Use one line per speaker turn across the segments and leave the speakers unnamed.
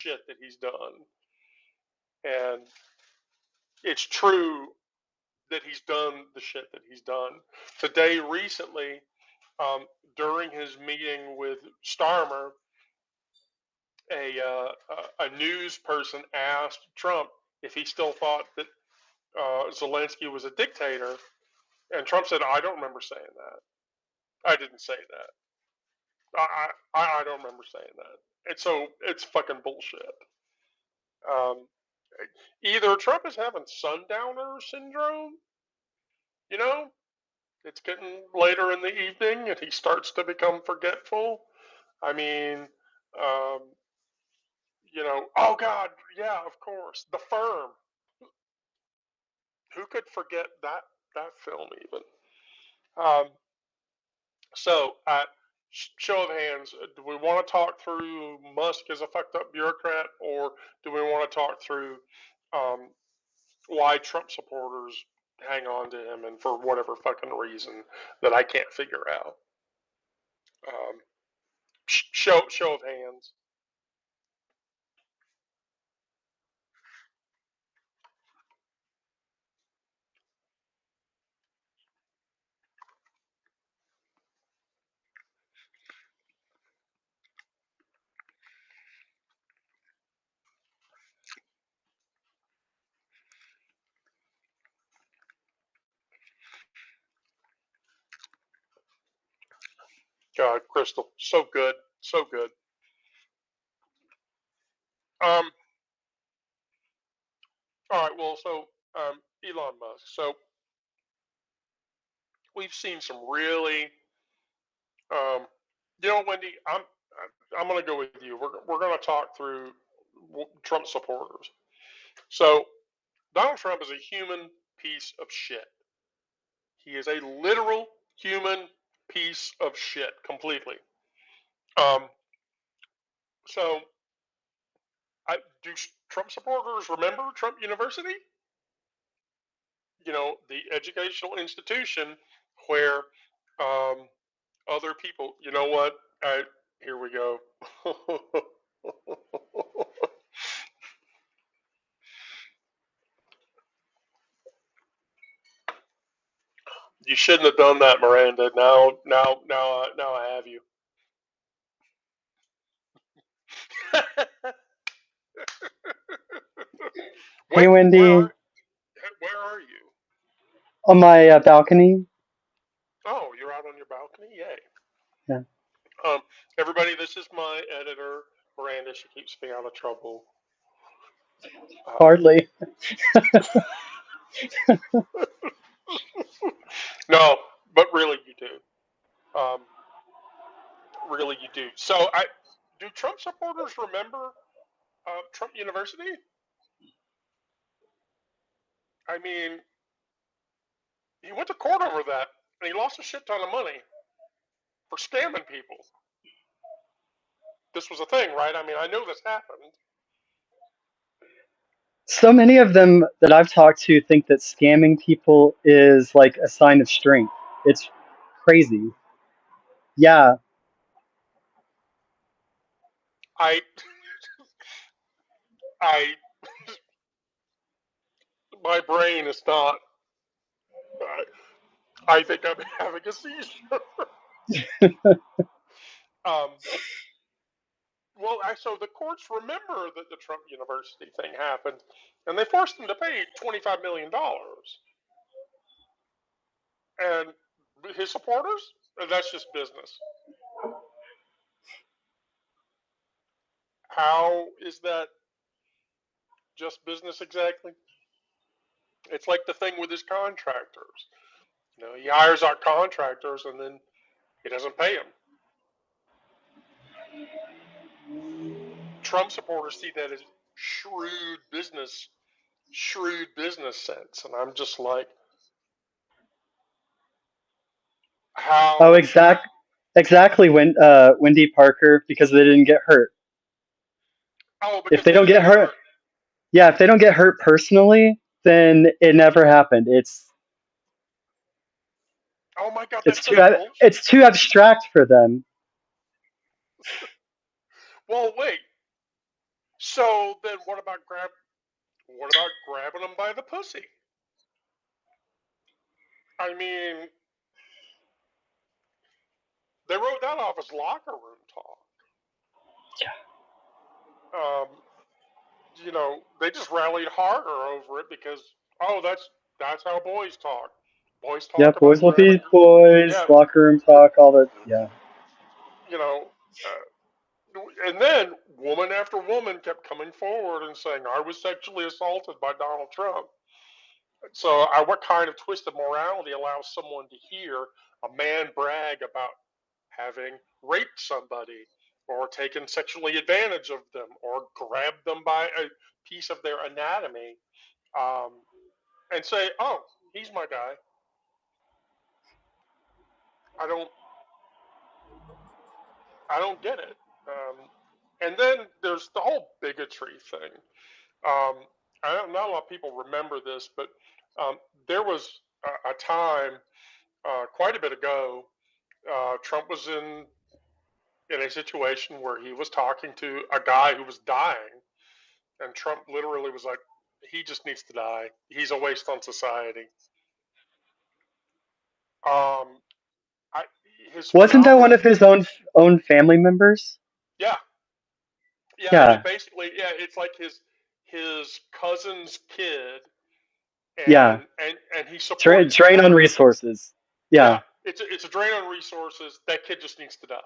shit that he's done. And it's true that he's done the shit that he's done. Today, recently, during his meeting with Starmer, a news person asked Trump if he still thought that Zelensky was a dictator, and Trump said, "I don't remember saying that. I didn't say that. I don't remember saying that." And so it's fucking bullshit. Either Trump is having sundowner syndrome, you know, it's getting later in the evening and he starts to become forgetful. I mean, um, oh God, yeah, of course, The Firm. Who could forget that film even? Um, so, show of hands, do we want to talk through Musk as a fucked up bureaucrat, or do we want to talk through why Trump supporters hang on to him, and for whatever fucking reason that I can't figure out? Show of hands. God, Crystal, so good, so good. All right, well, so Elon Musk. So we've seen some really, Wendy, I'm going to go with you. We're going to talk through Trump supporters. So Donald Trump is a human piece of shit. He is a literal human piece of shit, completely. So do Trump supporters remember Trump University? The educational institution where other people, you know what? Here we go. You shouldn't have done that, Miranda. Now I have you.
Hey, Wendy.
Where are you?
On my balcony.
Oh, you're out on your balcony? Yay.
Yeah.
Everybody, this is my editor, Miranda. She keeps me out of trouble.
Hardly.
No, but really you do. Really you do. So do Trump supporters remember Trump University? I mean, he went to court over that, and he lost a shit ton of money for scamming people. This was a thing, right? I mean, I know this happened.
So many of them that I've talked to think that scamming people is like a sign of strength. It's crazy. Yeah.
My brain is not. I think I'm having a seizure. Well, so the courts remember that the Trump University thing happened, and they forced him to pay $25 million. And his supporters, that's just business. How is that just business exactly? It's like the thing with his contractors. He hires out contractors and then he doesn't pay them. Trump supporters see that as shrewd business sense, and I'm just like, how?
Oh, exactly. Wendy Parker, because they didn't get hurt.
Oh,
if they don't get hurt, yeah, if they don't get hurt personally, then it never happened.
Oh my God,
it's too abstract for them.
Well, wait. So then, what about grabbing them by the pussy? I mean, they wrote that off as locker room talk. Um, they just rallied harder over it because, oh, that's how boys talk. Boys
Yeah,
talk
boys
about
will
grabbing.
be boys,
Yeah,
locker room talk, all that. Yeah.
you know, and then woman after woman kept coming forward and saying, I was sexually assaulted by Donald Trump. So, what kind of twisted morality allows someone to hear a man brag about having raped somebody or taken sexually advantage of them or grabbed them by a piece of their anatomy, um, and say, oh, he's my guy? I don't, I don't get it. And then there's the whole bigotry thing. Um, not a lot of people remember this, but um, there was a time quite a bit ago. Trump was in a situation where he was talking to a guy who was dying, and Trump literally was like, "He just needs to die. He's a waste on society." Um, I, his
Wasn't that one
phenomenal,
of his own family members?
yeah, yeah, and it
Yeah.
basically, yeah, it's like his cousin's kid,
Yeah.
and he
Drain
supported
drain on
Trump.
resources.
Yeah,
Yeah.
it's a drain on resources. That kid just needs to die.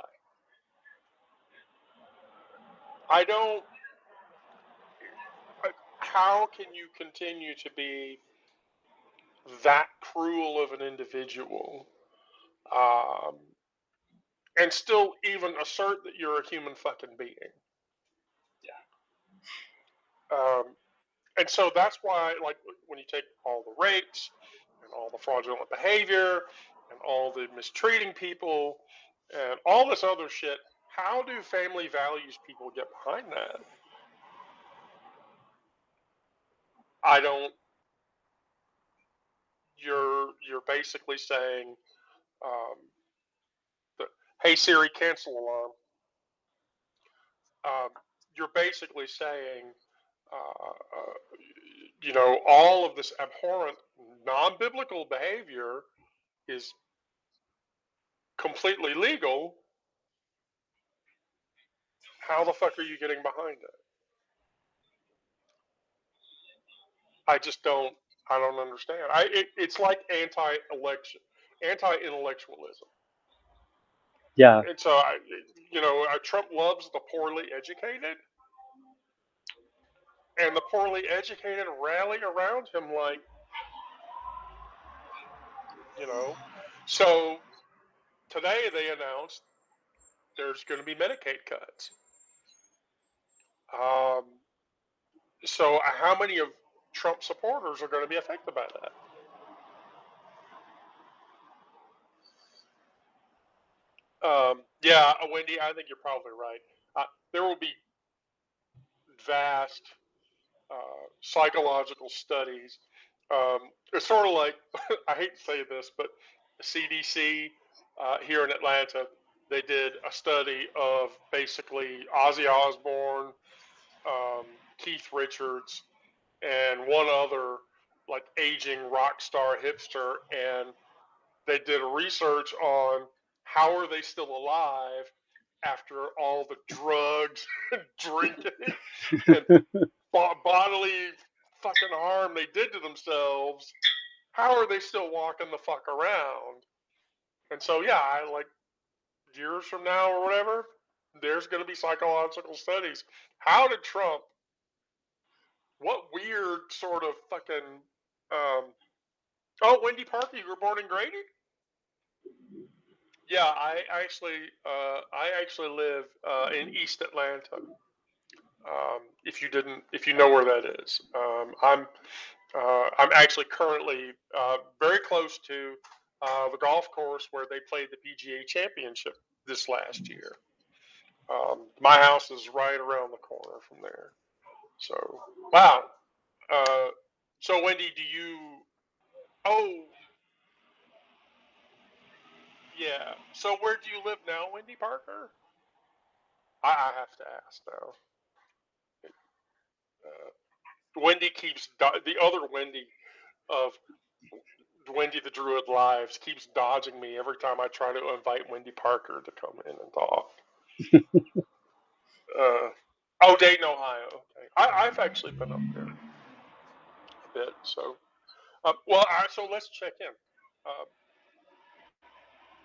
I don't. How can you continue to be that cruel of an individual, um, and still even assert that you're a human fucking being? Um, and so that's why, like, when you take all the rapes and all the fraudulent behavior and all the mistreating people and all this other shit, how do family values people get behind that? I don't. You're basically saying, um, the, "Hey Siri, cancel alarm." Um, you're basically saying, all of this abhorrent, non-biblical behavior is completely legal. How the fuck are you getting behind it? I just don't. I don't understand. It's like anti-election, anti-intellectualism.
Yeah.
And so Trump loves the poorly educated, and the poorly educated rally around him like, you know. So today they announced there's going to be Medicaid cuts. Um, so how many of Trump supporters are going to be affected by that? Yeah, Wendy, I think you're probably right. There will be vast psychological studies. It's sort of like, I hate to say this, but the CDC here in Atlanta, they did a study of basically Ozzy Osbourne, Keith Richards, and one other like aging rock star hipster, and they did a research on how are they still alive after all the drugs and drinking and bodily fucking harm they did to themselves. How are they still walking the fuck around? And so, yeah, I like years from now or whatever, there's going to be psychological studies. How did Trump, what weird sort of fucking, oh, Wendy Parker, you were born in Grady? Yeah, I actually live in East Atlanta. If you know where that is, I'm actually currently very close to the golf course where they played the PGA Championship this last year. My house is right around the corner from there. So, wow. Uh, so, Wendy, do you? Oh, yeah. So, where do you live now, Wendy Parker? I have to ask now. Wendy keeps the other Wendy of Wendy the Druid Lives keeps dodging me every time I try to invite Wendy Parker to come in and talk. Oh, Dayton, Ohio. Okay, I've actually been up there a bit. So, so let's check in. Uh,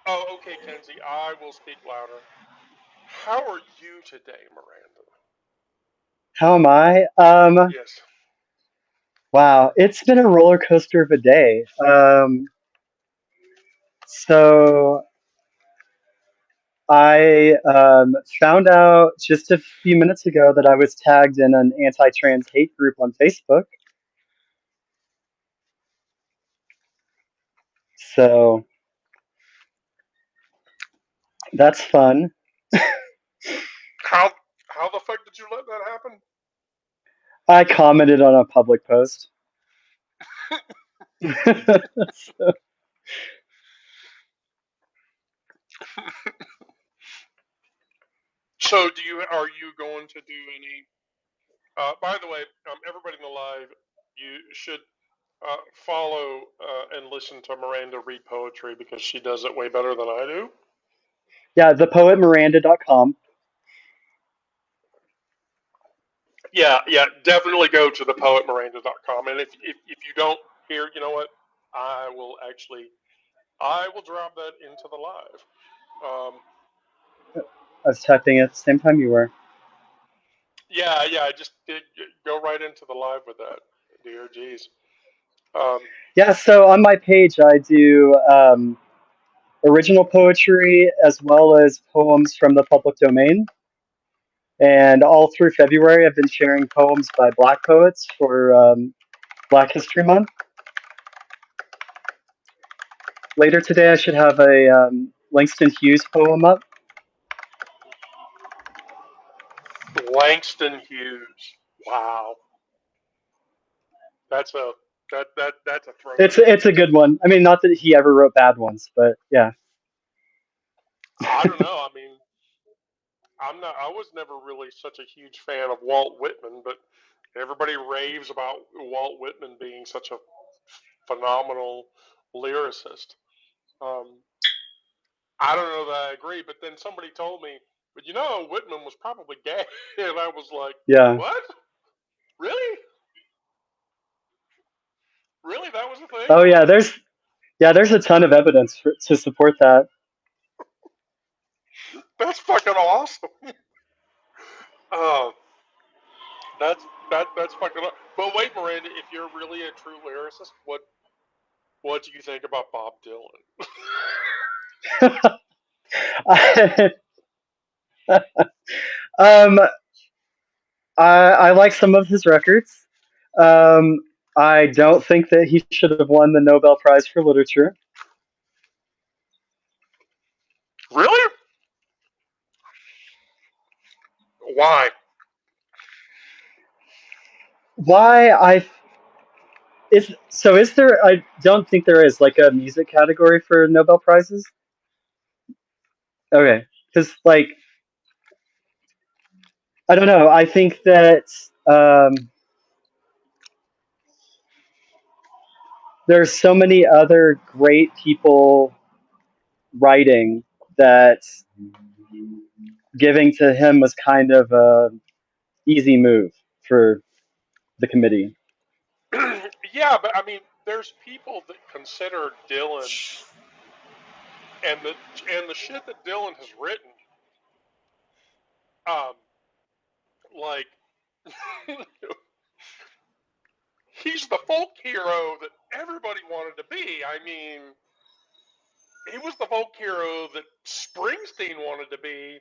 oh, okay, Kenzie, I will speak louder. How are you today, Miranda?
How am I?
Yes.
Wow, it's been a roller coaster of a day. So I found out just a few minutes ago that I was tagged in an anti-trans hate group on Facebook. So that's fun.
How how the fuck did you let that happen?
I commented on a public post. So,
So, are you going to do any? By the way, everybody in the live, you should follow and listen to Miranda read poetry because she does it way better than I do.
yeah, thepoetmiranda.com.
Yeah, yeah, definitely go to thepoetmiranda.com. And if you don't hear, you know what? I will actually, I will drop that into the live.
I was typing at the same time you were.
Yeah, yeah, just go right into the live with that, dear. Jeez. Um,
Yeah, so on my page I do original poetry as well as poems from the public domain. And all through February, I've been sharing poems by Black poets for Black History Month. Later today, I should have a Langston Hughes poem up.
Langston Hughes. Wow, that's a that's a throwback.
It's a good one. I mean, not that he ever wrote bad ones, but yeah.
I don't know. I mean, I'm not. I was never really such a huge fan of Walt Whitman, but everybody raves about Walt Whitman being such a phenomenal lyricist. Um, I don't know that I agree, but then somebody told me, but Whitman was probably gay, and I was like,
Yeah.
what? Really? Really? That was a thing?
Oh there's a ton of evidence to support that.
That's fucking awesome. Uh, that's fucking. But wait, Miranda, if you're really a true lyricist, what do you think about Bob Dylan?
um, I like some of his records. Um, I don't think that he should have won the Nobel Prize for Literature.
Really? Why?
Why I is there? I don't think there is like a music category for Nobel prizes. Okay, because like I don't know. I think that there's so many other great people writing that giving to him was kind of a easy move for the committee.
Yeah, but I mean, there's people that consider Dylan and the shit that Dylan has written, um, like he's the folk hero that everybody wanted to be. I mean, he was the folk hero that Springsteen wanted to be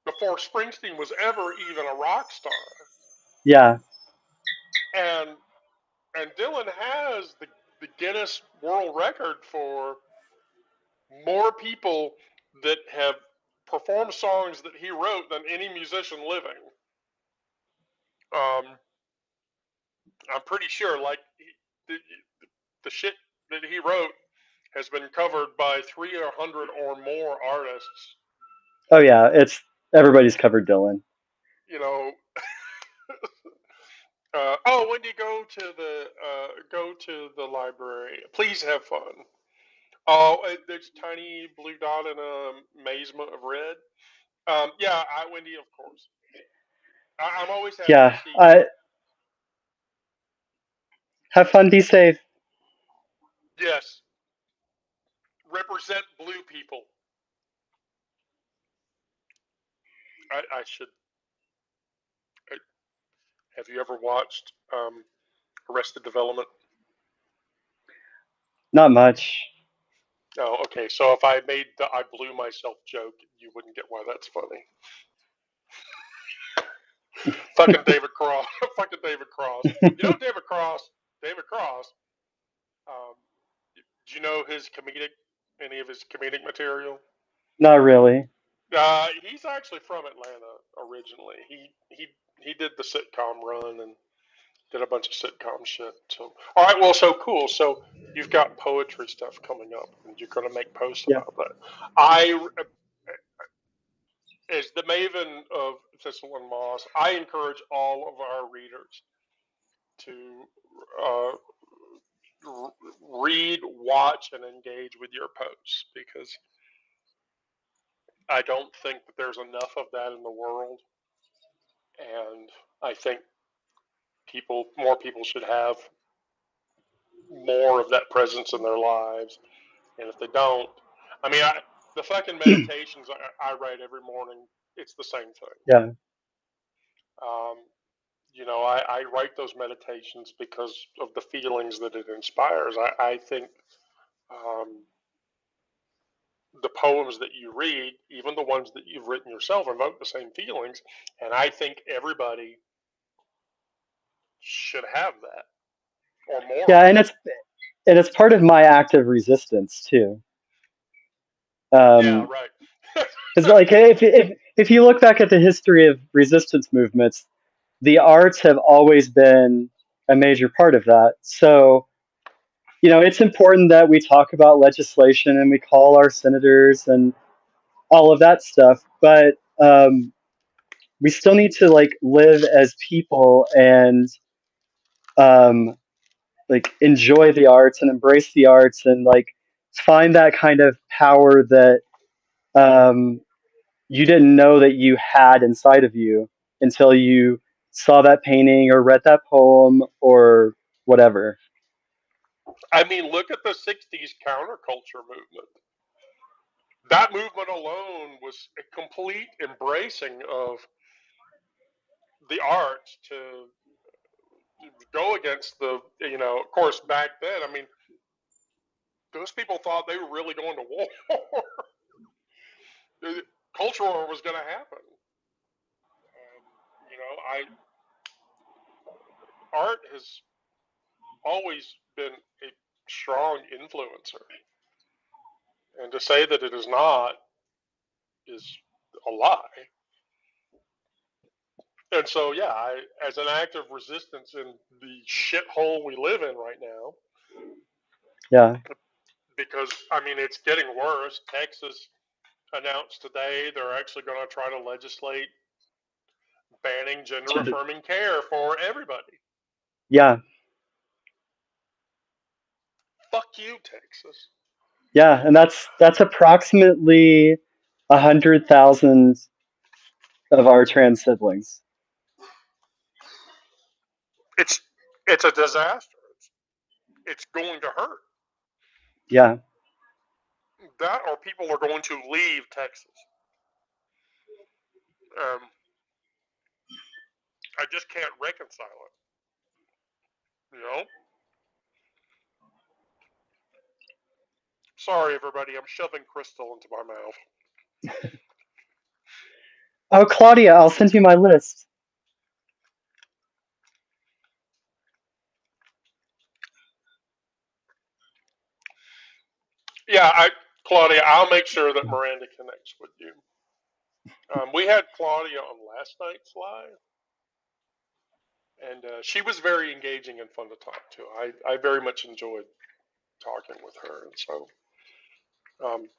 before Springsteen was ever even a rock star.
Yeah.
And Dylan has the Guinness World Record for more people that have performed songs that he wrote than any musician living. Um, I'm pretty sure, like the shit that he wrote has been covered by 300 or more artists.
Oh yeah. It's everybody's covered Dylan.
You know, Wendy, go to the library. Please have fun. Oh, there's a tiny blue dot in a mazement of red. Yeah, Wendy, of course. I'm always happy to
Yeah.
see you.
Have fun. Be safe.
Yes, represent blue people. I should. I, have you ever watched Arrested Development?
Not much.
Oh, okay. So if I made the "I blew myself" joke, you wouldn't get why that's funny. Fucking David Cross. Fucking David Cross. You know David Cross. David Cross. Um, do you know any of his comedic material?
Not really.
He's actually from Atlanta originally. He did the sitcom run and did a bunch of sitcom shit. So, all right, well, so cool. So you've got poetry stuff coming up, and you're going to make posts
Yeah.
about that. I, as the maven of Thistle and Moss, I encourage all of our readers to uh, read, watch, and engage with your posts because I don't think that there's enough of that in the world, and I think more people should have more of that presence in their lives. And if they don't, I mean, the fucking meditations I write every morning, it's the same thing.
Yeah.
Um, I write those meditations because of the feelings that it inspires. I think um, the poems that you read, even the ones that you've written yourself, evoke the same feelings. And I think everybody should have that or more
Yeah,
of
and
it.
it's part of my active resistance too.
Yeah,
Um,
right.
because like if you look back at the history of resistance movements, the arts have always been a major part of that. So, it's important that we talk about legislation and we call our senators and all of that stuff, but we still need to like live as people and um, like enjoy the arts and embrace the arts and like find that kind of power that um, you didn't know that you had inside of you until you saw that painting or read that poem or whatever.
I mean, look at the 60s counterculture movement. That movement alone was a complete embracing of the arts to go against of course, back then, I mean, those people thought they were really going to war. The culture war was going to happen. Art has always been a strong influencer. And to say that it is not is a lie. And so, yeah, as an act of resistance in the shithole we live in right now,
Yeah.
because I mean it's getting worse. Texas announced today they're actually going to try to legislate banning gender affirming care for everybody.
Yeah.
Fuck you, Texas.
Yeah. And that's approximately 100,000 of our trans siblings.
It's it's a disaster. It's going to hurt.
Yeah.
That or people are going to leave Texas. Um, I just can't reconcile it. You know. Sorry, everybody. I'm shoving crystal into my mouth.
Oh, Claudia, I'll send you my list.
Yeah, Claudia, I'll make sure that Miranda connects with you. We had Claudia on last night's live, and she was very engaging and fun to talk to. I very much enjoyed talking with her, and so um,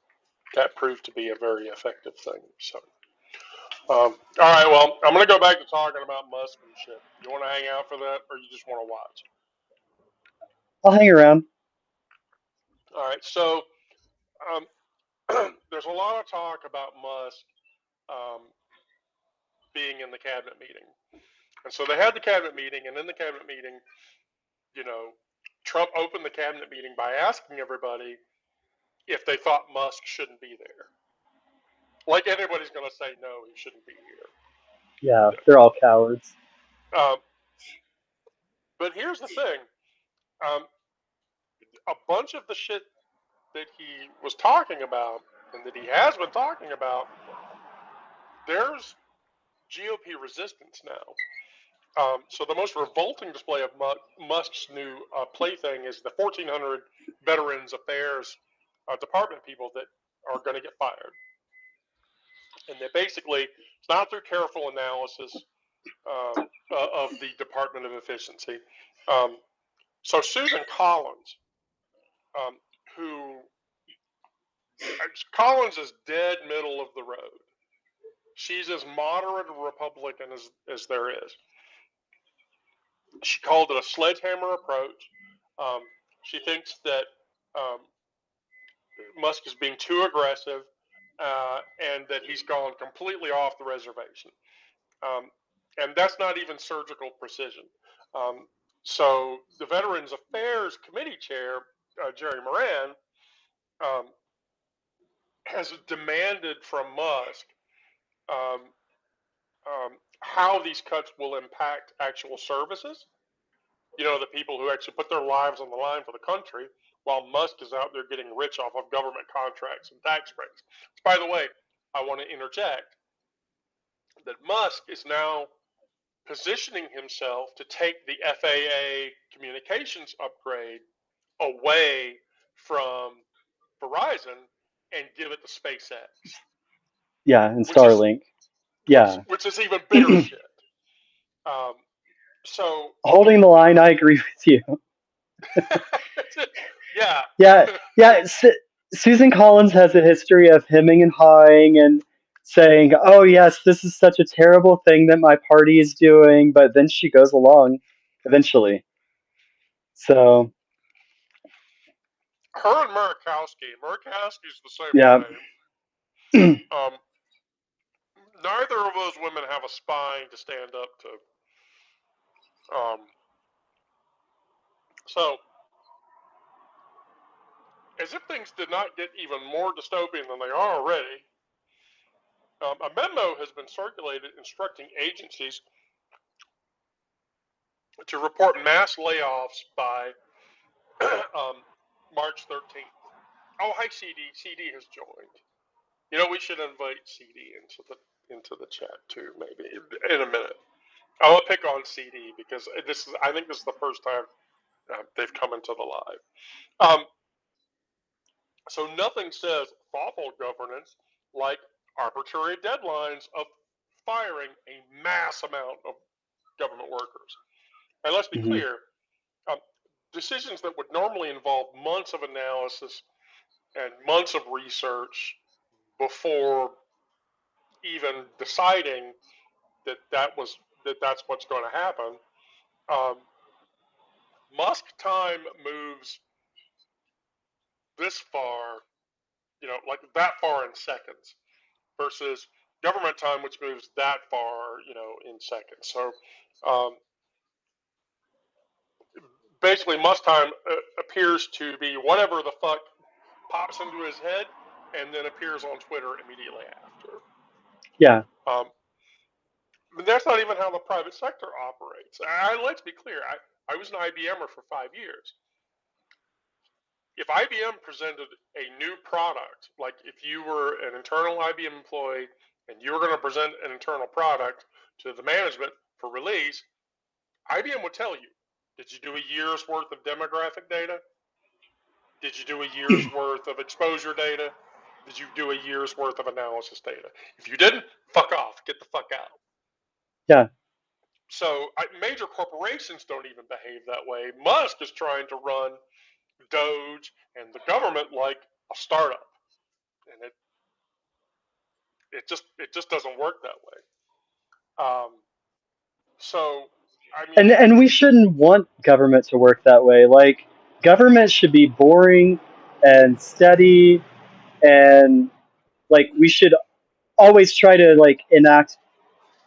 that proved to be a very effective thing. So, All right, well, I'm going to go back to talking about Musk and shit. You want to hang out for that, or you just want to watch?
I'll hang around.
All right, so um, there's a lot of talk about Musk um, being in the cabinet meeting. And so they had the cabinet meeting, and in the cabinet meeting, you know, Trump opened the cabinet meeting by asking everybody if they thought Musk shouldn't be there. Like anybody's going to say no, he shouldn't be here.
Yeah, they're all cowards.
Um, but here's the thing: um, a bunch of the shit that he was talking about and that he has been talking about, there's GOP resistance now. So the most revolting display of Musk's new plaything is the 1,400 Veterans Affairs Department people that are going to get fired. And they basically, it's not through careful analysis of the Department of Efficiency. So Susan Collins, um, who Collins is dead middle of the road. She's as moderate a Republican as there is. She called it a sledgehammer approach. She thinks that um, Musk is being too aggressive and that he's gone completely off the reservation. And that's not even surgical precision. So the Veterans Affairs Committee chair, Jerry Moran, um, has demanded from Musk um, how these cuts will impact actual services. You know, the people who actually put their lives on the line for the country, while Musk is out there getting rich off of government contracts and tax breaks. By the way, I want to interject that Musk is now positioning himself to take the FAA communications upgrade away from Verizon and give it to SpaceX.
Yeah, and
which is
Starlink. Yeah.
which is even bigger shit. Um, so
Holding the line, I agree with you.
yeah.
Yeah. Susan Collins has a history of hemming and hawing and saying, "Oh yes, this is such a terrible thing that my party is doing," but then she goes along eventually. So
Her and Murkowski's the same
yeah,
way. Um, Neither of those women have a spine to stand up to. So, as if things did not get even more dystopian than they are already, a memo has been circulated instructing agencies to report mass layoffs by March 13th. Oh, hi, CD. CD has joined. You know, we should invite CD into the chat too, maybe in a minute. I'll pick on CD because I think this is the first time they've come into the live. So nothing says thoughtful governance like arbitrary deadlines of firing a mass amount of government workers. And let's be
mhm.
clear, um, decisions that would normally involve months of analysis and months of research before even deciding that's what's going to happen. Um, Musk time moves this far, like that far in seconds, versus government time, which moves that far, in seconds. So basically, Musk time appears to be whatever the fuck pops into his head and then appears on Twitter immediately after.
Yeah.
But that's not even how the private sector operates. Let's be clear. I was an IBMer for 5 years. If IBM presented a new product, like if you were an internal IBM employee and you were going to present an internal product to the management for release, IBM would tell you, did you do a year's worth of demographic data? Did you do a year's worth of exposure data? Did you do a year's worth of analysis data? If you didn't, fuck off, get the fuck out.
Yeah.
So major corporations don't even behave that way. Musk is trying to run Doge and the government like a startup, and it just doesn't work that way. So I mean,
And we shouldn't want government to work that way. Like, government should be boring and steady, and like we should always try to like enact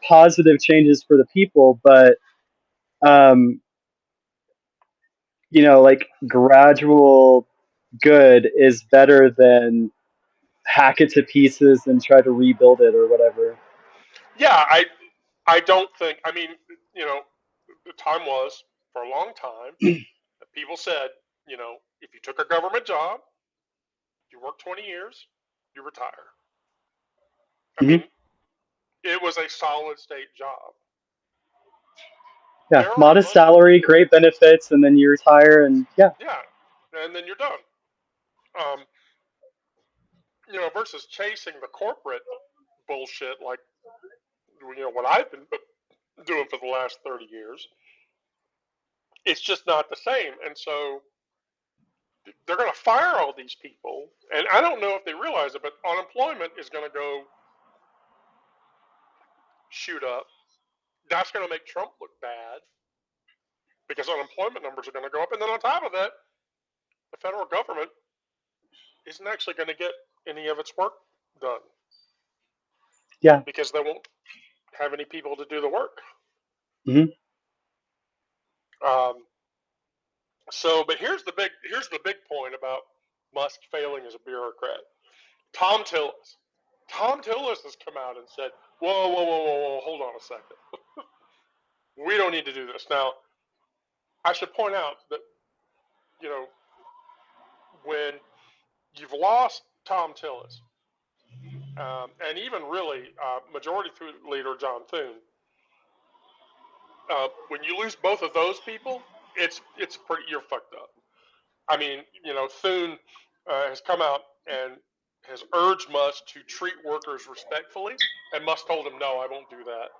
positive changes for the people, but um like gradual good is better than hack it to pieces and try to rebuild it or whatever.
yeah, I don't think. I mean, you know, the time was for a long time that people said, if you took a government job, you work 20 years, you retire. I
Hmm.
mean, it was a solid state job.
Yeah,
There are a
modest
bunch of
salary,
people,
great benefits, and then you retire, and yeah.
yeah, and then you're done. Um, versus chasing the corporate bullshit like what I've been doing for the last 30 years. It's just not the same, and so they're going to fire all these people, and I don't know if they realize it, but unemployment is going to go shoot up. That's going to make Trump look bad because unemployment numbers are going to go up, and then on top of that, the federal government isn't actually going to get any of its work done
Yeah.
because they won't have any people to do the work.
Hmm.
Um, but here's the big point about Musk failing as a bureaucrat. Tom Tillis. Tom Tillis has come out and said, "Whoa, whoa, whoa, whoa, whoa! Hold on a second. We don't need to do this." Now, I should point out that you know when you've lost Tom Tillis, and even really Majority Leader John Thune, when you lose both of those people, it's pretty you're fucked up. I mean, Thune has come out and has urged Musk to treat workers respectfully, and Musk told him, "No, I won't do that,"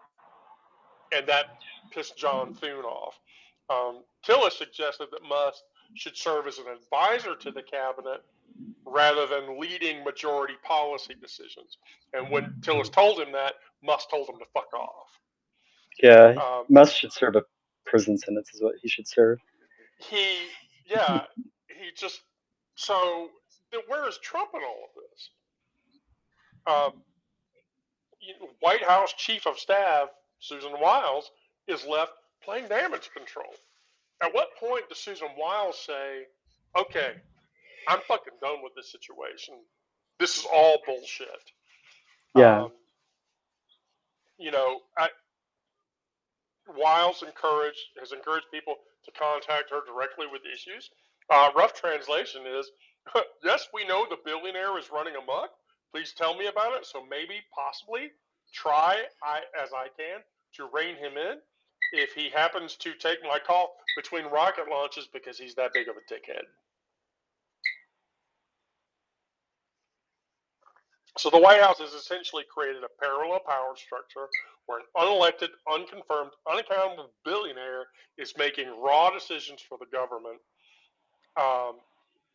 and that pissed John Thune off. Tillis suggested that Musk should serve as an advisor to the cabinet rather than leading majority policy decisions. And when Tillis told him that, Musk told him to fuck off.
Yeah.
Um,
Musk should serve a prison sentence, is what he should serve.
he, yeah, he just so where is Trump in all of this? White House Chief of Staff Susan Wiles is left playing damage control. At what point does Susan Wiles say, "Okay, I'm fucking done with this situation. This is all bullshit"?
Yeah.
Um, Wiles has encouraged people to contact her directly with issues. Rough translation is, yes, we know the billionaire is running amok. Please tell me about it. So maybe, possibly, try as I can to rein him in if he happens to take my call between rocket launches because he's that big of a dickhead. So the White House has essentially created a parallel power structure where an unelected, unconfirmed, unaccountable billionaire is making raw decisions for the government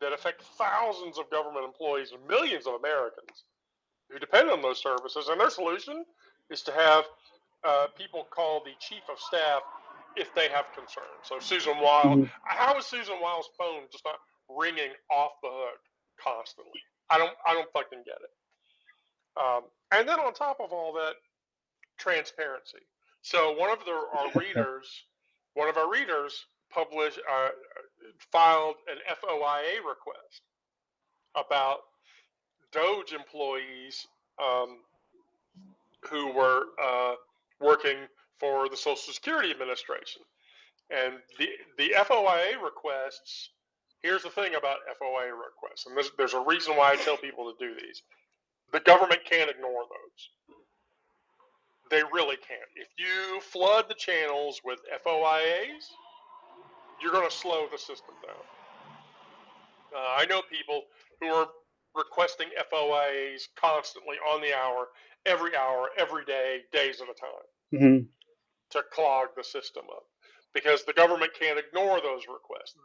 that affect thousands of government employees and millions of Americans who depend on those services. And their solution is to have people call the chief of staff if they have concerns. So Susan Wiles,
Hmm.
how is Susan Wiles' phone just not ringing off the hook constantly? I don't fucking get it. And then on top of all that, transparency. So one of our readers published filed an FOIA request about Doge employees um, who were working for the Social Security Administration, and the FOIA requests. Here's the thing about FOIA requests, and there's a reason why I tell people to do these. The government can't ignore those. They really can't. If you flood the channels with FOIAs, you're going to slow the system down. I know people who are requesting FOIAs constantly on the hour, every day, days at a time
Hmm.
to clog the system up because the government can't ignore those requests.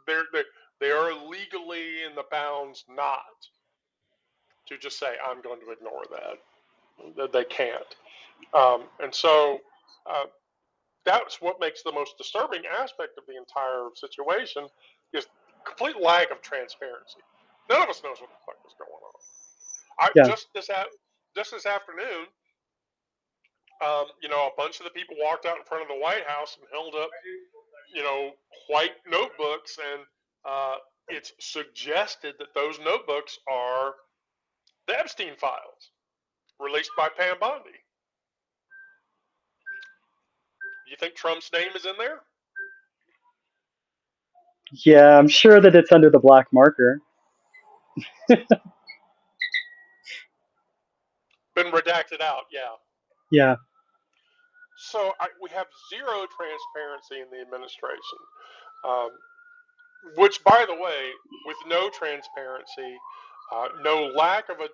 They are legally in the bounds not to just say, "I'm going to ignore that." They can't. And so that's what makes the most disturbing aspect of the entire situation is complete lack of transparency. None of us knows what the fuck is going on.
Yeah.
Just this afternoon, a bunch of the people walked out in front of the White House and held up, white notebooks, and it's suggested that those notebooks are the Epstein files released by Pam Bondi. You think Trump's name is in there?
Yeah, I'm sure that it's under the black marker.
Been redacted out, yeah.
Yeah.
So we have zero transparency in the administration, which, by the way, with no transparency, all lack of a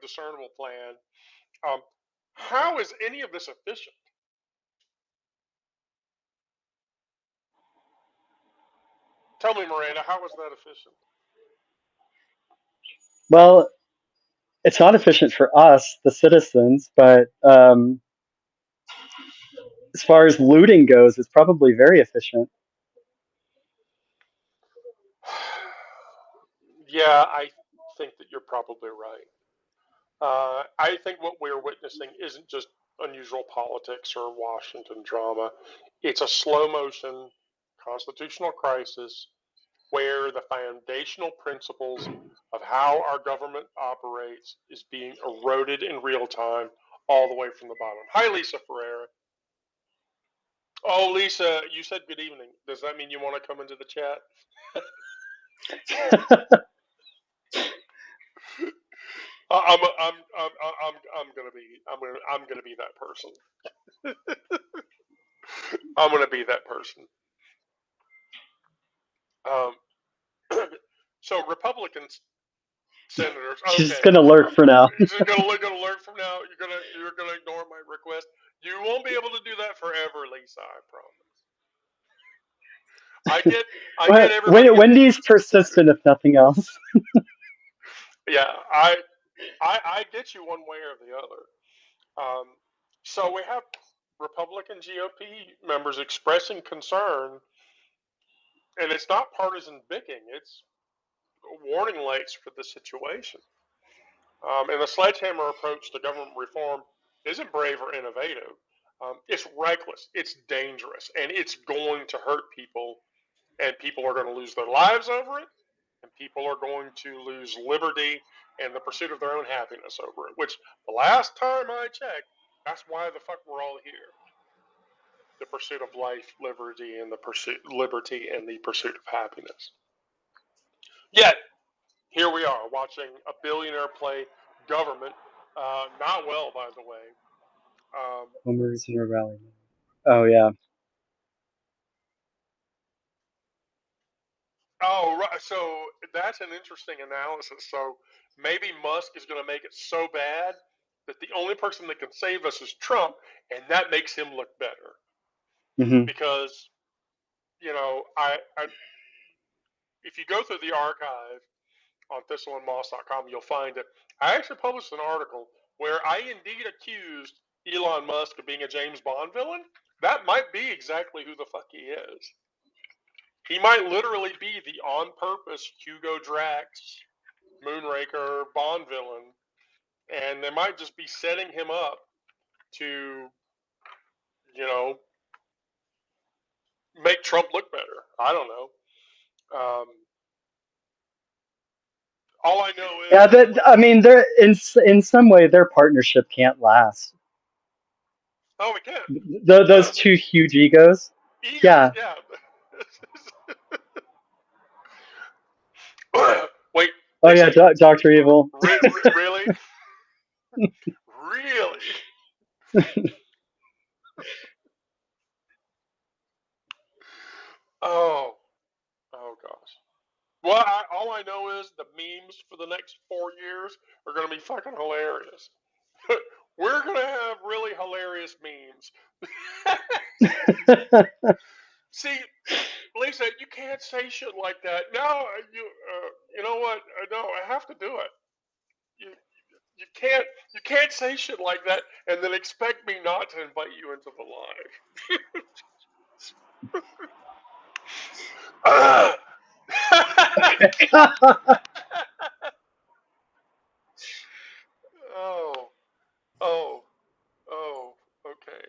discernible plan, how is any of this efficient? Tell me, Miranda, how is that efficient?
Well, it's not efficient for us, the citizens, but as far as looting goes, it's probably very efficient.
Yeah, I think that you're probably right. I think what we're witnessing isn't just unusual politics or Washington drama. It's a slow motion constitutional crisis where the foundational principles of how our government operates is being eroded in real time all the way from the bottom. Hi, Lisa Ferreira. Oh, Lisa, you said good evening. Does that mean you want to come into the chat? I'm gonna be that person. I'm gonna be that person. Um, so Republicans senators,
She's
okay,
gonna lurk for now.
you're just gonna learn from now. You're gonna ignore my request. You won't be able to do that forever, Lisa. I promise. I get everybody in.
Wendy's persistent, if nothing else.
Yeah, I get you one way or the other. So we have Republican GOP members expressing concern, and it's not partisan bickering; it's warning lights for the situation. And the sledgehammer approach to government reform isn't brave or innovative. It's reckless, it's dangerous, and it's going to hurt people, and people are going to lose their lives over it, and people are going to lose liberty and the pursuit of their own happiness over it, which the last time I checked, that's why the fuck we're all here. The pursuit of life, liberty, and the pursuit of happiness. Yet, here we are watching a billionaire play government, not well, by the way.
Homer's in a rally. Oh yeah.
Oh, right. So that's an interesting analysis. So maybe Musk is going to make it so bad that the only person that can save us is Trump, and that makes him look better.
Mm-hmm.
Because if you go through the archive on thistleandmoss.com, you'll find it. I actually published an article where I indeed accused Elon Musk of being a James Bond villain. That might be exactly who the fuck he is. He might literally be the on-purpose Hugo Drax, Moonraker, Bond villain, and they might just be setting him up to, make Trump look better. I don't know. All I know is
Yeah, I mean, they're in some way their partnership can't last.
oh, it can.
Those two huge egos.
Egos,
Yeah.
yeah. Wait,
Oh yeah,
Dixie,
Doctor Evil.
really? Really? Oh, oh gosh. Well, all I know is the memes for the next 4 years are going to be fucking hilarious. We're going to have really hilarious memes. See, Lisa, you can't say shit like that. No, you know what? No, I have to do it. you can't say shit like that and then expect me not to invite you into the live. Oh, oh, oh. Okay.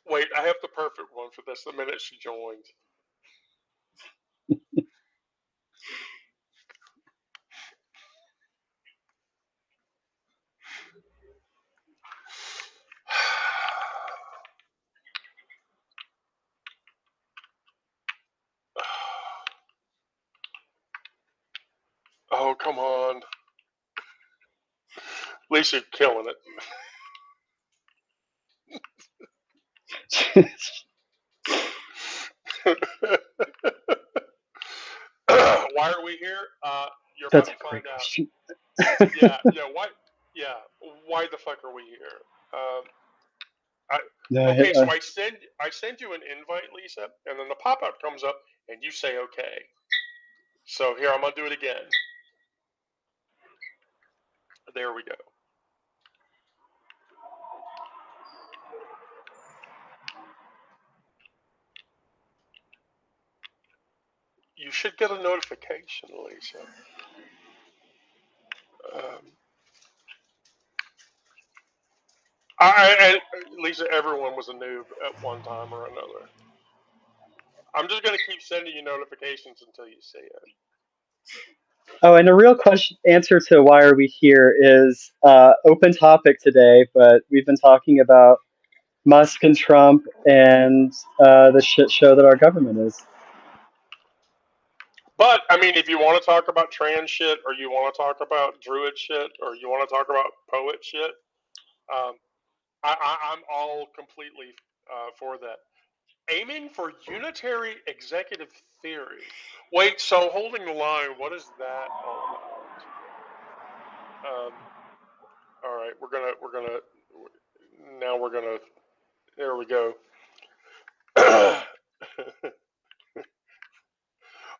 Wait, I have the perfect one for this. The minute she joins. Oh, come on. Lisa, you're killing it. Why are we here? You're about
That's
to
a
find
great
out.
question.
Yeah, yeah. Why? Yeah. Why the fuck are we here? I,
No,
okay, so I send you an invite, Lisa, and then the pop up comes up, and you say okay. So here I'm gonna do it again. There we go. You should get a notification, Lisa. Um, Lisa, everyone was a noob at one time or another. I'm just gonna keep sending you notifications until you see it.
Oh, and a real question answer to why are we here is open topic today, but we've been talking about Musk and Trump and the shit show that our government is.
But I mean, if you want to talk about trans shit, or you want to talk about druid shit, or you want to talk about poet shit, um, I'm all completely for that. Aiming for unitary executive theory. Wait, so holding the line, what is that all about? All right, now we're gonna, there we go.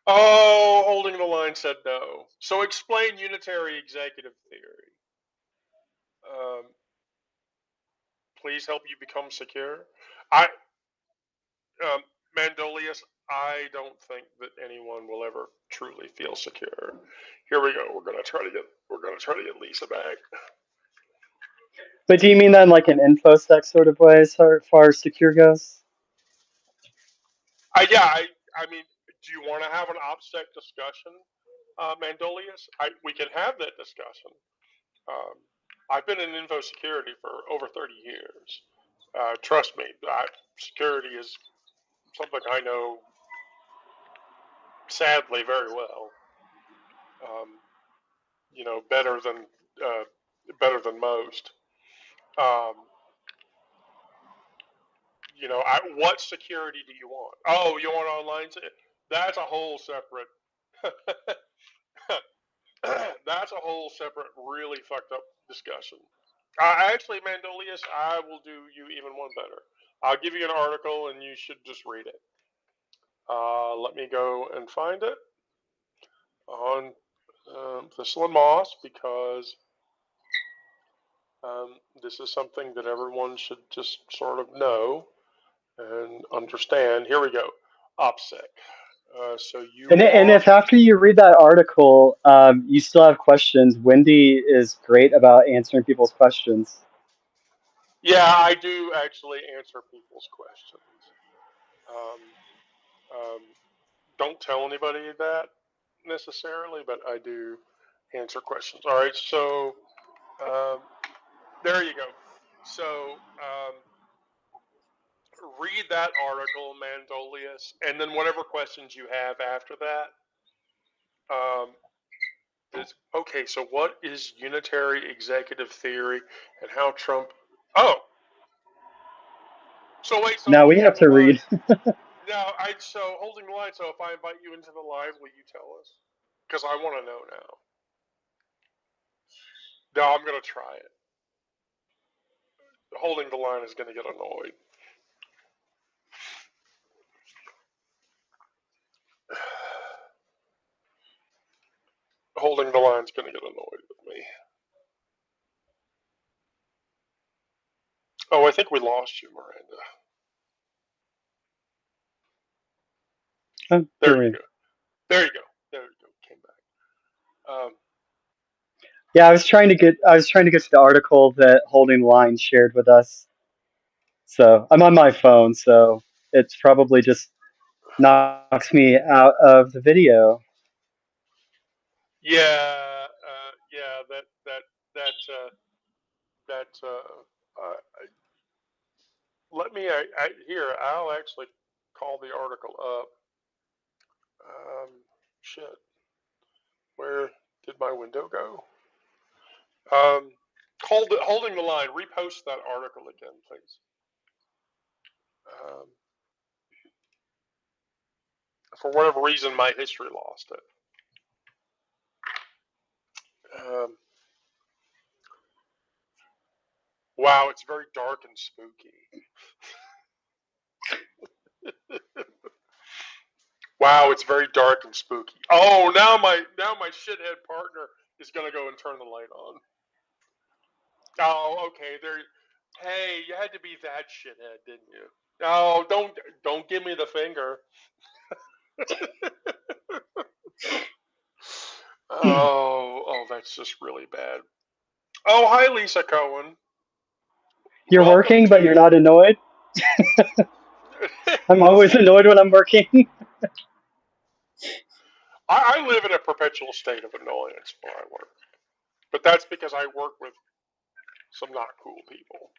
Oh, holding the line said no. So explain unitary executive theory. Um, please help you become secure. I, um, Mandolius, I don't think that anyone will ever truly feel secure. Here we go. We're gonna try to get Lisa back.
But do you mean that in like an infosec sort of way as far as secure goes?
Yeah, I mean, do you want to have an OPSEC discussion, Mandolius? We can have that discussion. Um, I've been in info security for over 30 years. Trust me, security is something I know, sadly, very well. Um, you know, uh, better than most. Um, you know, what security do you want? Oh, you want online? That's a whole separate. That's a whole separate, really fucked up discussion. Actually, Mandolius, I will do you even one better. I'll give you an article, and you should just read it. Let me go and find it on Thistle and Moss, because this is something that everyone should just sort of know and understand. Here we go. OPSEC. So you
And
want?
if after you read that article, you still have questions, Wendy is great about answering people's questions.
Yeah, I do actually answer people's questions. Um, um, don't tell anybody that necessarily, but I do answer questions. All right, so um, there you go. So read that article, Mandolius, and then whatever questions you have after that. Um, okay, so what is unitary executive theory and how Trump? Oh, so wait, so
Now we
holding
have
the
to
line.
read.
Now, so holding the line. So if I invite you into the live, will you tell us? Because I want to know now. No, I'm gonna try it. Holding the line is gonna get annoyed. Holding the line is gonna get annoyed with me. Oh, I think we lost you, Miranda.
Oh,
There
here
you
we.
go. There you go. There you go. Came back.
Yeah, I was trying to get to the article that Holding the Line shared with us. So I'm on my phone, so it's probably just knocks me out of the video.
Yeah, yeah. That. Let me. Here. I'll actually call the article up. Shit. Where did my window go? Um, holding the line. Repost that article again, please. Um, for whatever reason, my history lost it. Um, wow, it's very dark and spooky. Wow, it's very dark and spooky. Oh, now my shithead partner is gonna go and turn the light on. Oh, okay. There. Hey, you had to be that shithead, didn't you? Oh, don't give me the finger. Oh, that's just really bad. Oh, hi, Lisa Cohen.
You're
Welcome
working, but you're
to.
not annoyed. I'm always annoyed when I'm working.
I live in a perpetual state of annoyance where I work, but that's because I work with some not cool people.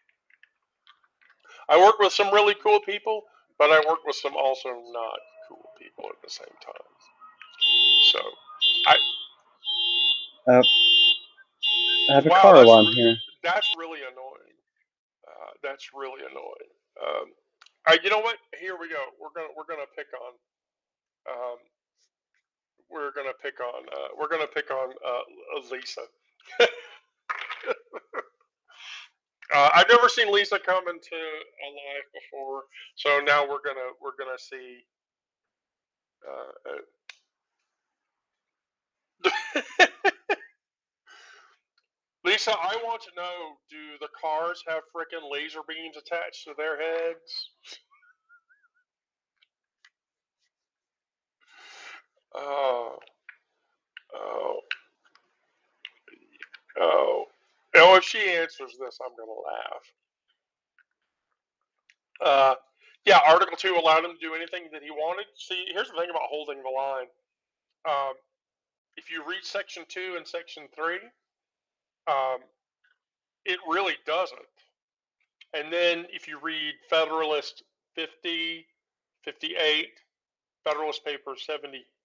I work with some really cool people, but I work with some also not cool people at the same time. So, I
Uh, I have a
wow,
car alarm here.
that's really annoying. That's really annoying. You know what? Here we go. We're gonna pick on. Um, we're gonna pick on Lisa. I've never seen Lisa come into a live before, so now we're gonna see. Lisa, I want to know: do the cars have freaking laser beams attached to their heads? Oh, oh, oh. Oh, if she answers this, I'm gonna laugh. Yeah, Article 2 allowed him to do anything that he wanted. See, here's the thing about holding the line. Um, if you read Section 2 and Section 3, um, it really doesn't. And then if you read Federalist 50, 58, Federalist Paper 72,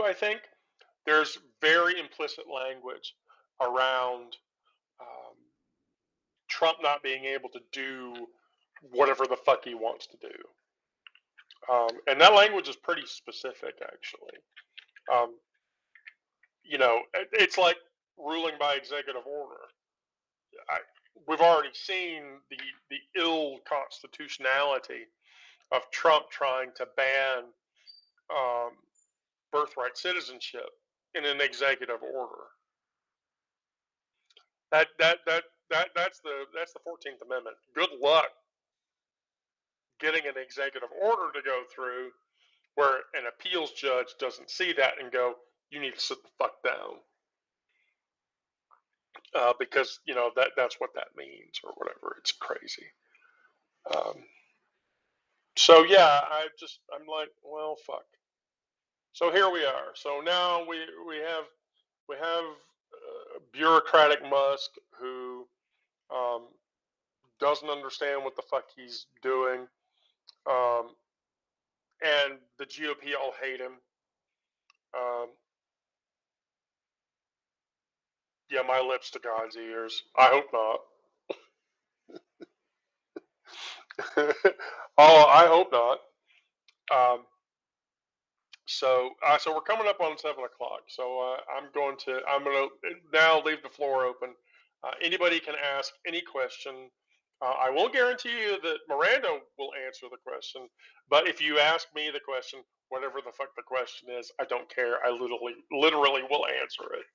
I think, there's very implicit language around um, Trump not being able to do whatever the fuck he wants to do. And that language is pretty specific, actually. Um, it's like ruling by executive order. I, we've already seen the ill constitutionality of Trump trying to ban um, birthright citizenship in an executive order. That's the 14th Amendment. Good luck getting an executive order to go through where an appeals judge doesn't see that and go, "You need to sit the fuck down," because that's what that means or whatever. It's crazy. Um, so yeah, I'm like, well, fuck. So here we are. So now we have bureaucratic Musk who um, doesn't understand what the fuck he's doing, um, and the GOP all hate him. Um, yeah, my lips to God's ears. I hope not. Oh, I hope not. Um, so we're coming up on 7 o'clock. So I'm gonna now leave the floor open. Anybody can ask any question. I won't guarantee you that Miranda will answer the question, but if you ask me the question, whatever the fuck the question is, I don't care. I literally will answer it.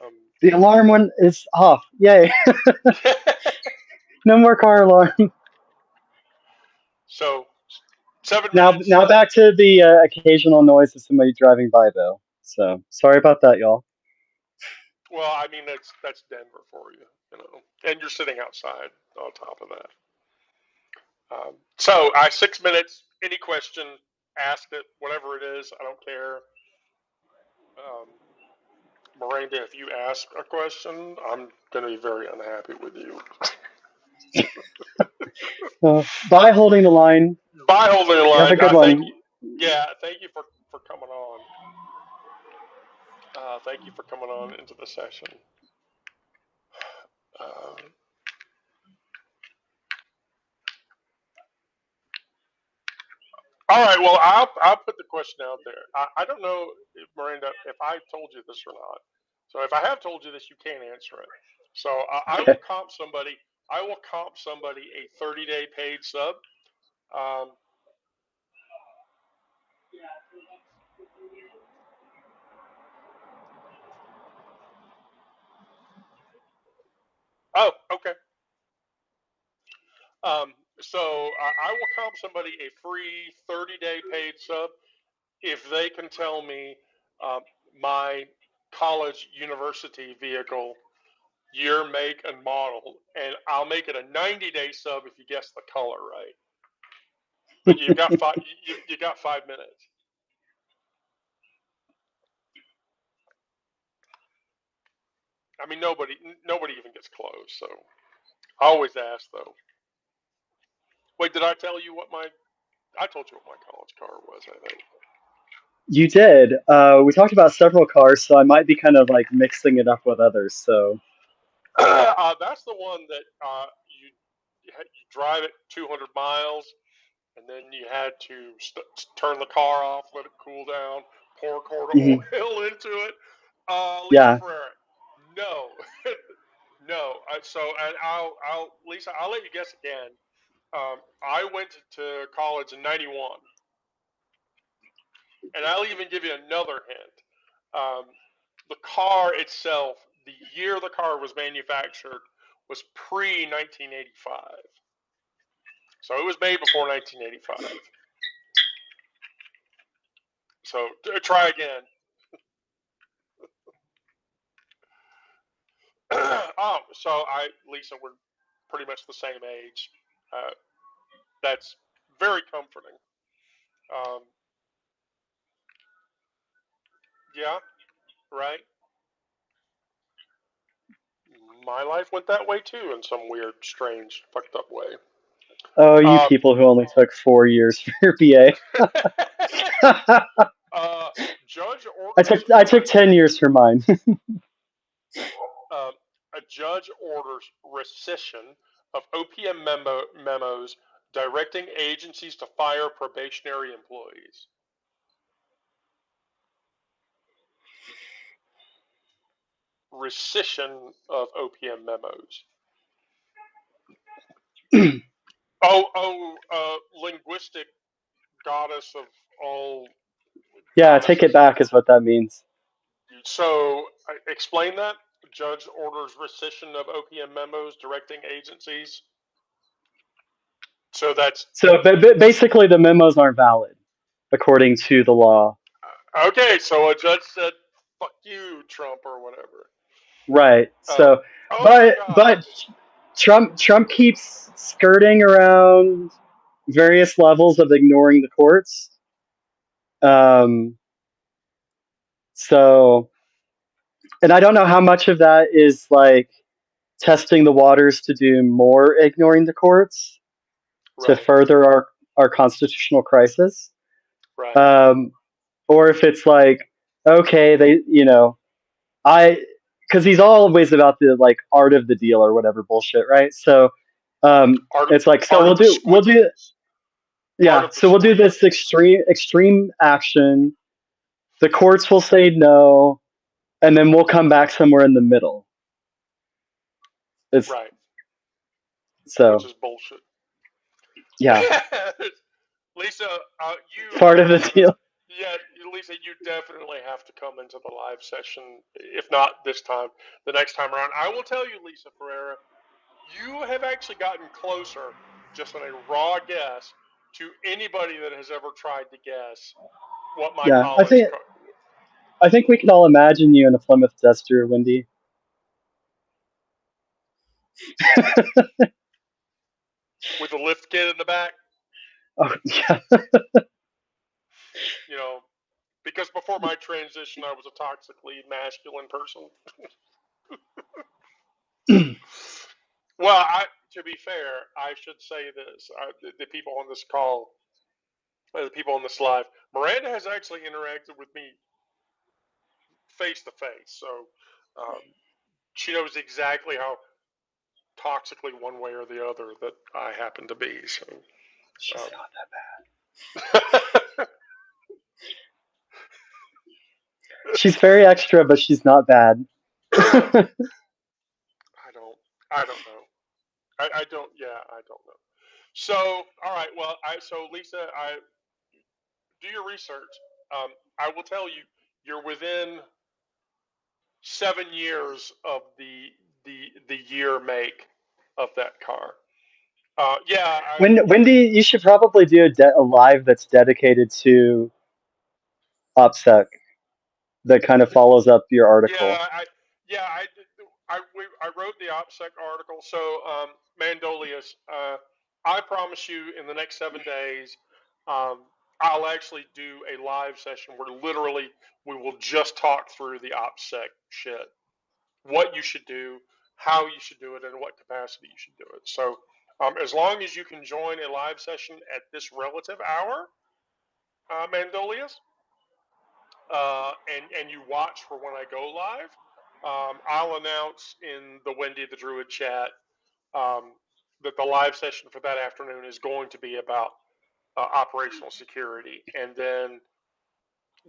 Um,
The alarm one is off. Yay! No more car alarm.
So 7 minutes.
Now back to the occasional noise of somebody driving by, though. So sorry about that, y'all.
Well, I mean that's Denver for you, and you're sitting outside on top of that. So 6 minutes. Any question, ask it. Whatever it is, I don't care. Miranda, if you ask a question, I'm going to be very unhappy with you.
Bye, holding the line.
Bye, holding the
You have
line.
a good
Thank
one.
you. Yeah, thank you for coming on. Thank you for coming on into the session. All right. Well, I'll put the question out there. I don't know, Miranda, if I told you this or not. So if I have told you this, you can't answer it. So I will
Okay.
comp somebody. I will comp somebody a 30-day paid sub. Um, oh, okay. So I will comp somebody a free 30-day paid sub if they can tell me my college university vehicle year, make, and model, and I'll make it a 90-day sub if you guess the color right. But you've got five. You got 5 minutes. I mean, nobody even gets close. So I always ask though. Wait, did I tell you what my? I told you what my college car was. I think.
You did. We talked about several cars, so I might be kind of like mixing it up with others. So
That's the one that you drive it 200 miles, and then you had to turn the car off, let it cool down, pour a quart of
mhm.
oil into it. Lisa
Yeah.
Ferrera, no, no. And Lisa, I'll let you guess again. I went to college in '91, and I'll even give you another hint. Um, the car itself, the year the car was manufactured, was pre 1985. So it was made before 1985. So try again. So Lisa, we're pretty much the same age. Uh, that's very comforting. Um, yeah, right. My life went that way too, in some weird, strange, fucked up way.
Oh, you
Um,
people who only took 4 years for your BA.
uh, judge
I
orders.
took 10 years for mine.
Uh, a judge orders rescission of OPM memos directing agencies to fire probationary employees. Rescission of OPM memos. Linguistic goddess of all
Yeah, take it
goddesses.
back is what that means.
So, explain that. Judge orders rescission of OPM memos directing agencies. So that's
So basically, the memos aren't valid according to the law.
okay. So a judge said, "Fuck you, Trump," or whatever.
Right.
Um,
So,
oh my
but
gosh.
Trump keeps skirting around various levels of ignoring the courts. Um, so, and I don't know how much of that is like testing the waters to do more ignoring the courts to
Right.
further our constitutional crisis,
Right.
um, or if it's like, okay, I because he's always about the like art of the deal or whatever bullshit, right? So
Art of
it's like, so
art of the
we'll do
art
yeah,
of the
so we'll do
squeal.
this extreme action. The courts will say no, and then we'll come back somewhere in the middle. It's
Right. Which
so
is bullshit.
yeah,
Lisa, you
part of the deal.
yeah, Lisa, you definitely have to come into the live session. If not this time, the next time around. I will tell you, Lisa Ferreira, You have actually gotten closer, just on a raw guess, to anybody that has ever tried to guess what my
Yeah,
college
I think we can all imagine you in a Plymouth Duster, Wendy.
with the lift kit in the back.
Oh, yeah.
You know, because before my transition, I was a toxically masculine person. Well, to be fair, I should say this: the people on this call, the people on this live, Miranda has actually interacted with me face to face, so um, she knows exactly how toxically one way or the other that I happen to be. So
She's
um,
not
I
She's very extra, but she's not bad.
don't, I don't know. I don't. Yeah, I don't know. So, all right. Well, so Lisa, I do your research. I will tell you, you're within 7 years of the year make of that car. Yeah,
Wendy, you should probably do a live that's dedicated to OPSEC that kind of follows up your article.
yeah, yeah, I wrote the OPSEC article. So, Mandolius, I promise you, in the next 7 days, um, I'll actually do a live session where literally we will just talk through the OPSEC shit, what you should do, how you should do it, and what capacity you should do it. So, as long as you can join a live session at this relative hour, Mandolius, and you watch for when I go live, I'll announce in the Wendy the Druid chat um, that the live session for that afternoon is going to be about operational security, and then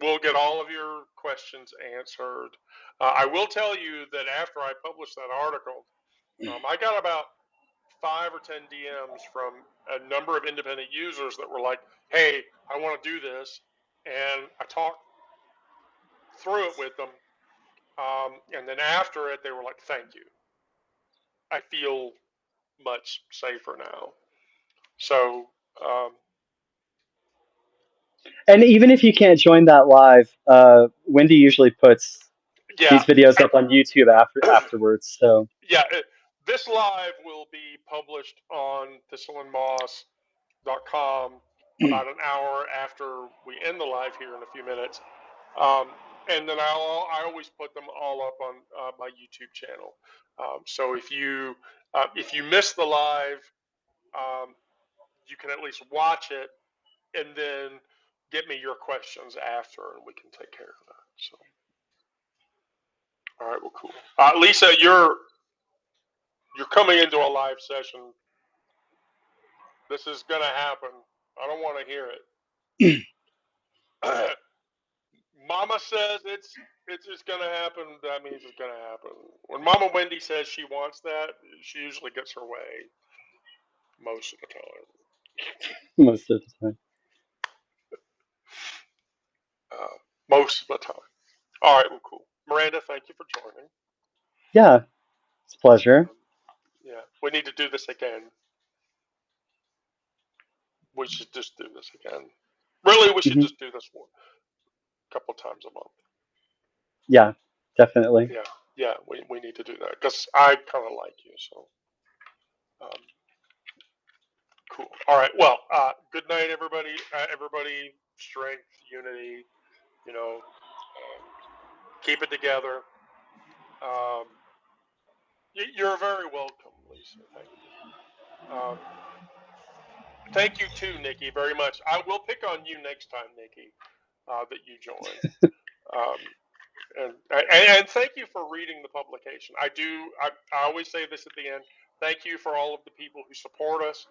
we'll get all of your questions answered. I will tell you that after I published that article, I got about 5 or 10 DMs from a number of independent users that were like, "Hey, I want to do this," and I talked through it with them. And then after it, they were like, "Thank you. I feel much safer now." So, um,
And even if you can't join that live, Wendy usually puts
yeah,
these videos up on YouTube afterwards. So
yeah. This live will be published on thistleandmoss.com about an hour after we end the live here in a few minutes. And then I always put them all up on my YouTube channel. So if you miss the live, um, you can at least watch it and then get me your questions after, and we can take care of that. So, all right, well, cool. Lisa, you're coming into a live session. This is gonna happen. I don't want to hear it. Mama says it's just gonna happen. That means it's gonna happen. When Mama Wendy says she wants that, she usually gets her way most of the time.
most of the time.
Uh, most of the time. All right, well, cool. Miranda, thank you for joining.
Yeah, it's a pleasure.
Yeah, we need to do this again. We should just do this again. Really, we should
Hmm.
just do this one a couple times a month.
Yeah, definitely.
Yeah, yeah, we need to do that because I kind of like you. So, um, cool. All right. Well, good night, everybody. Everybody, strength, unity. You know, keep it together. Um, you're very welcome, Lisa. Thank you. Thank you too, Nikki, very much. I will pick on you next time, Nikki, that you join. Um, and thank you for reading the publication. I always say this at the end. Thank you for all of the people who support us.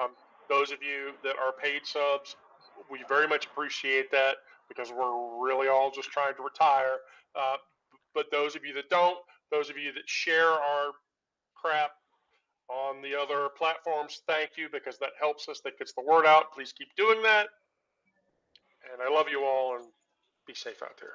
Um, those of you that are paid subs, we very much appreciate that because we're really all just trying to retire. Uh, but those of you that don't, those of you that share our crap on the other platforms, thank you because that helps us. That gets the word out. Please keep doing that. And I love you all and be safe out there.